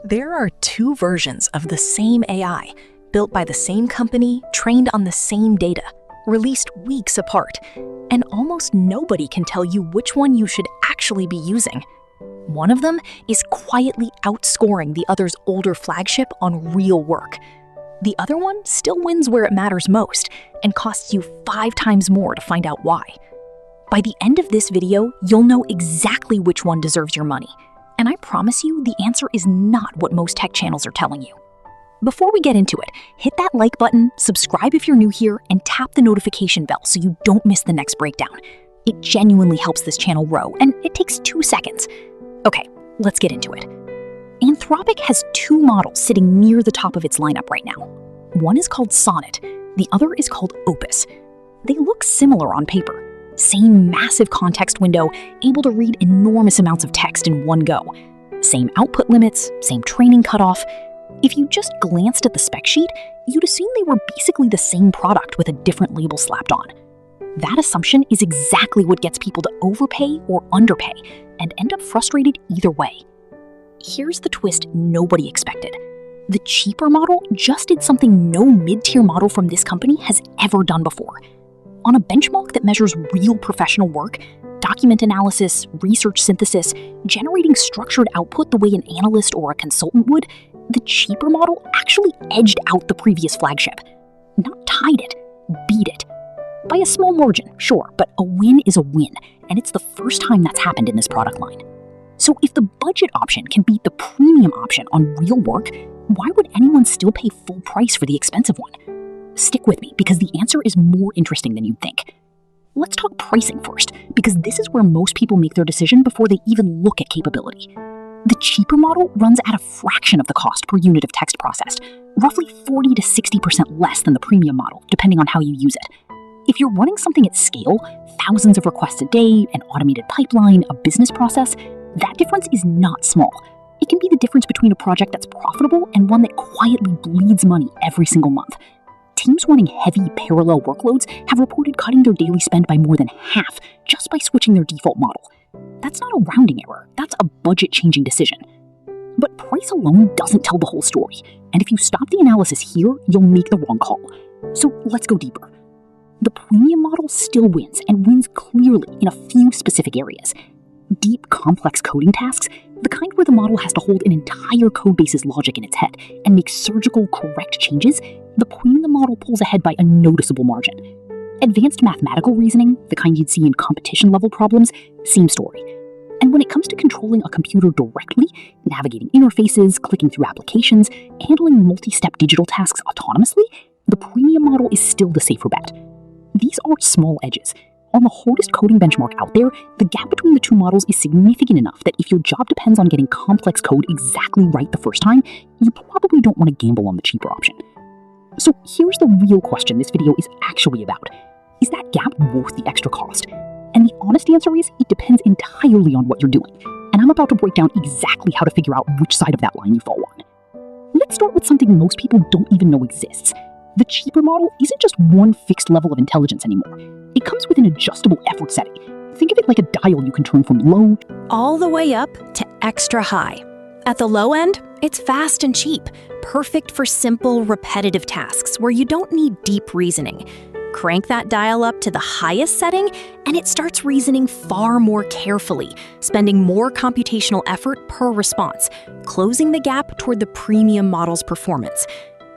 There are two versions of the same AI, built by the same company, trained on the same data, released weeks apart, and almost nobody can tell you which one you should actually be using. One of them is quietly outscoring the other's older flagship on real work. The other one still wins where it matters most and costs you 5 times more to find out why. By the end of this video, you'll know exactly which one deserves your money. And I promise you, the answer is not what most tech channels are telling you. Before we get into it, hit that like button, subscribe if you're new here, and tap the notification bell so you don't miss the next breakdown. It genuinely helps this channel grow, and it takes 2 seconds. Okay, let's get into it. Anthropic has 2 models sitting near the top of its lineup right now. One is called Sonnet, the other is called Opus. They look similar on paper. Same massive context window, able to read enormous amounts of text in one go. Same output limits, same training cutoff. If you just glanced at the spec sheet, you'd assume they were basically the same product with a different label slapped on. That assumption is exactly what gets people to overpay or underpay and end up frustrated either way. Here's the twist nobody expected. The cheaper model just did something no mid-tier model from this company has ever done before. On a benchmark that measures real professional work, document analysis, research synthesis, generating structured output the way an analyst or a consultant would, the cheaper model actually edged out the previous flagship. Not tied it, beat it. By a small margin, sure, but a win is a win, and it's the first time that's happened in this product line. So if the budget option can beat the premium option on real work, why would anyone still pay full price for the expensive one? Stick with me, because the answer is more interesting than you'd think. Let's talk pricing first, because this is where most people make their decision before they even look at capability. The cheaper model runs at a fraction of the cost per unit of text processed, roughly 40 to 60% less than the premium model, depending on how you use it. If you're running something at scale, thousands of requests a day, an automated pipeline, a business process, that difference is not small. It can be the difference between a project that's profitable and one that quietly bleeds money every single month. Teams running heavy parallel workloads have reported cutting their daily spend by more than half just by switching their default model. That's not a rounding error, that's a budget-changing decision. But price alone doesn't tell the whole story, and if you stop the analysis here, you'll make the wrong call. So let's go deeper. The premium model still wins, and wins clearly in a few specific areas. Deep, complex coding tasks, the kind where the model has to hold an entire codebase's logic in its head and make surgical, correct changes, the premium model pulls ahead by a noticeable margin. Advanced mathematical reasoning, the kind you'd see in competition-level problems, same story. And when it comes to controlling a computer directly, navigating interfaces, clicking through applications, handling multi-step digital tasks autonomously, the premium model is still the safer bet. These are small edges. On the hardest coding benchmark out there, the gap between the 2 models is significant enough that if your job depends on getting complex code exactly right the first time, you probably don't want to gamble on the cheaper option. So here's the real question this video is actually about. Is that gap worth the extra cost? And the honest answer is, it depends entirely on what you're doing. And I'm about to break down exactly how to figure out which side of that line you fall on. Let's start with something most people don't even know exists. The cheaper model isn't just one fixed level of intelligence anymore. It comes with an adjustable effort setting. Think of it like a dial you can turn from low all the way up to extra high. At the low end, it's fast and cheap, perfect for simple, repetitive tasks where you don't need deep reasoning. Crank that dial up to the highest setting, and it starts reasoning far more carefully, spending more computational effort per response, closing the gap toward the premium model's performance.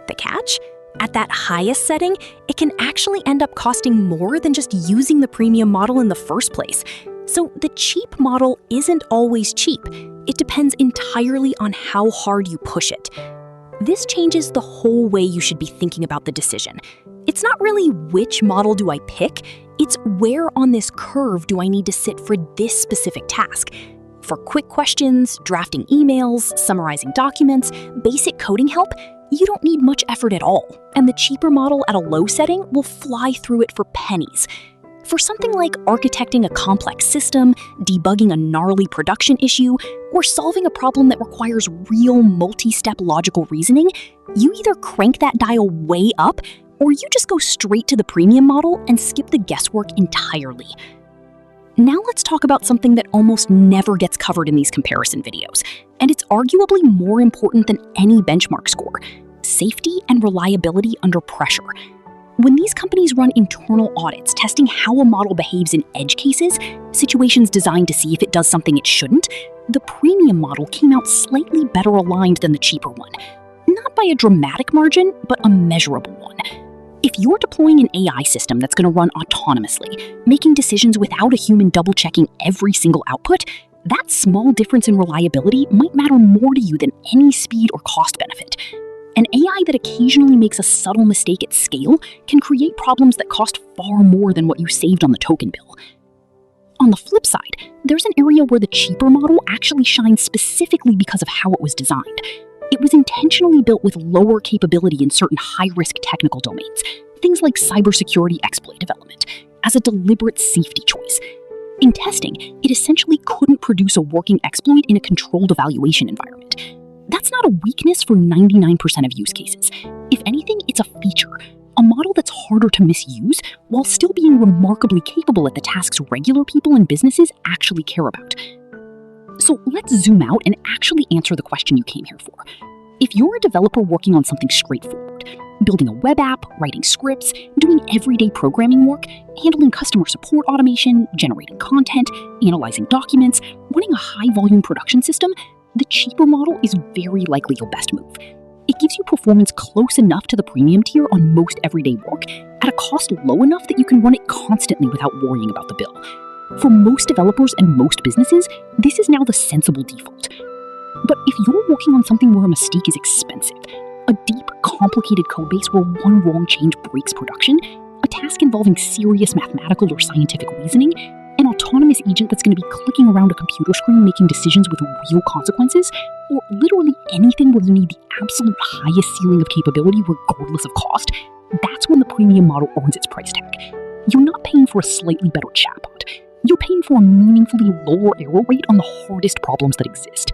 The catch? At that highest setting, it can actually end up costing more than just using the premium model in the first place. So the cheap model isn't always cheap. It depends entirely on how hard you push it. This changes the whole way you should be thinking about the decision. It's not really which model do I pick, it's where on this curve do I need to sit for this specific task. For quick questions, drafting emails, summarizing documents, basic coding help, you don't need much effort at all, and the cheaper model at a low setting will fly through it for pennies. For something like architecting a complex system, debugging a gnarly production issue, or solving a problem that requires real multi-step logical reasoning, you either crank that dial way up, or you just go straight to the premium model and skip the guesswork entirely. Now let's talk about something that almost never gets covered in these comparison videos, and it's arguably more important than any benchmark score: safety and reliability under pressure. When these companies run internal audits testing how a model behaves in edge cases, situations designed to see if it does something it shouldn't, the premium model came out slightly better aligned than the cheaper one. Not by a dramatic margin, but a measurable one. If you're deploying an AI system that's going to run autonomously, making decisions without a human double-checking every single output, that small difference in reliability might matter more to you than any speed or cost benefit. An AI that occasionally makes a subtle mistake at scale can create problems that cost far more than what you saved on the token bill. On the flip side, there's an area where the cheaper model actually shines specifically because of how it was designed. It was intentionally built with lower capability in certain high-risk technical domains, things like cybersecurity exploit development, as a deliberate safety choice. In testing, it essentially couldn't produce a working exploit in a controlled evaluation environment. That's not a weakness for 99% of use cases. If anything, it's a feature, a model that's harder to misuse while still being remarkably capable at the tasks regular people and businesses actually care about. So let's zoom out and actually answer the question you came here for. If you're a developer working on something straightforward, building a web app, writing scripts, doing everyday programming work, handling customer support automation, generating content, analyzing documents, running a high-volume production system, the cheaper model is very likely your best move. It gives you performance close enough to the premium tier on most everyday work at a cost low enough that you can run it constantly without worrying about the bill. For most developers and most businesses, this is now the sensible default. But if you're working on something where a mistake is expensive, a deep, complicated codebase where one wrong change breaks production, a task involving serious mathematical or scientific reasoning, an autonomous agent that's going to be clicking around a computer screen making decisions with real consequences, or literally anything where you need the absolute highest ceiling of capability regardless of cost, that's when the premium model earns its price tag. You're not paying for a slightly better chatbot. You're paying for a meaningfully lower error rate on the hardest problems that exist.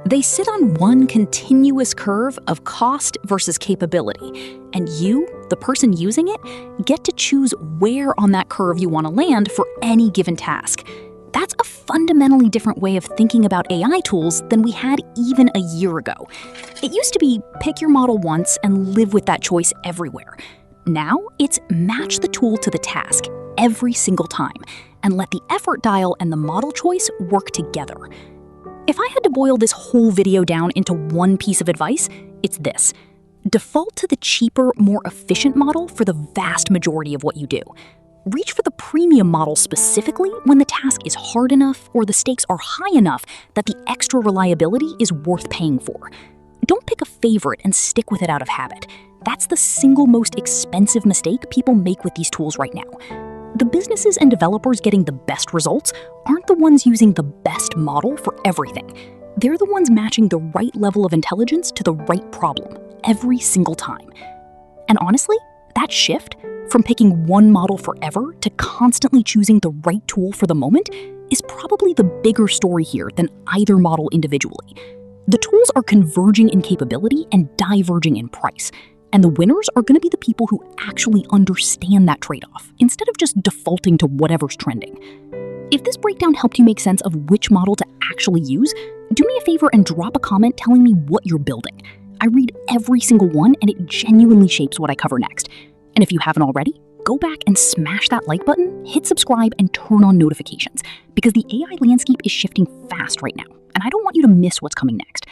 They sit on one continuous curve of cost versus capability, and you, the person using it, get to choose where on that curve you want to land for any given task. That's a fundamentally different way of thinking about AI tools than we had even a year ago. It used to be pick your model once and live with that choice everywhere. Now it's match the tool to the task every single time and let the effort dial and the model choice work together. If I had to boil this whole video down into one piece of advice, it's this. Default to the cheaper, more efficient model for the vast majority of what you do. Reach for the premium model specifically when the task is hard enough or the stakes are high enough that the extra reliability is worth paying for. Don't pick a favorite and stick with it out of habit. That's the single most expensive mistake people make with these tools right now. The businesses and developers getting the best results aren't the ones using the best model for everything. They're the ones matching the right level of intelligence to the right problem every single time. And honestly, that shift from picking one model forever to constantly choosing the right tool for the moment is probably the bigger story here than either model individually. The tools are converging in capability and diverging in price. And the winners are going to be the people who actually understand that trade-off, instead of just defaulting to whatever's trending. If this breakdown helped you make sense of which model to actually use, do me a favor and drop a comment telling me what you're building. I read every single one, and it genuinely shapes what I cover next. And if you haven't already, go back and smash that like button, hit subscribe, and turn on notifications, because the AI landscape is shifting fast right now, and I don't want you to miss what's coming next.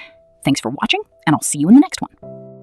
Thanks for watching, and I'll see you in the next one.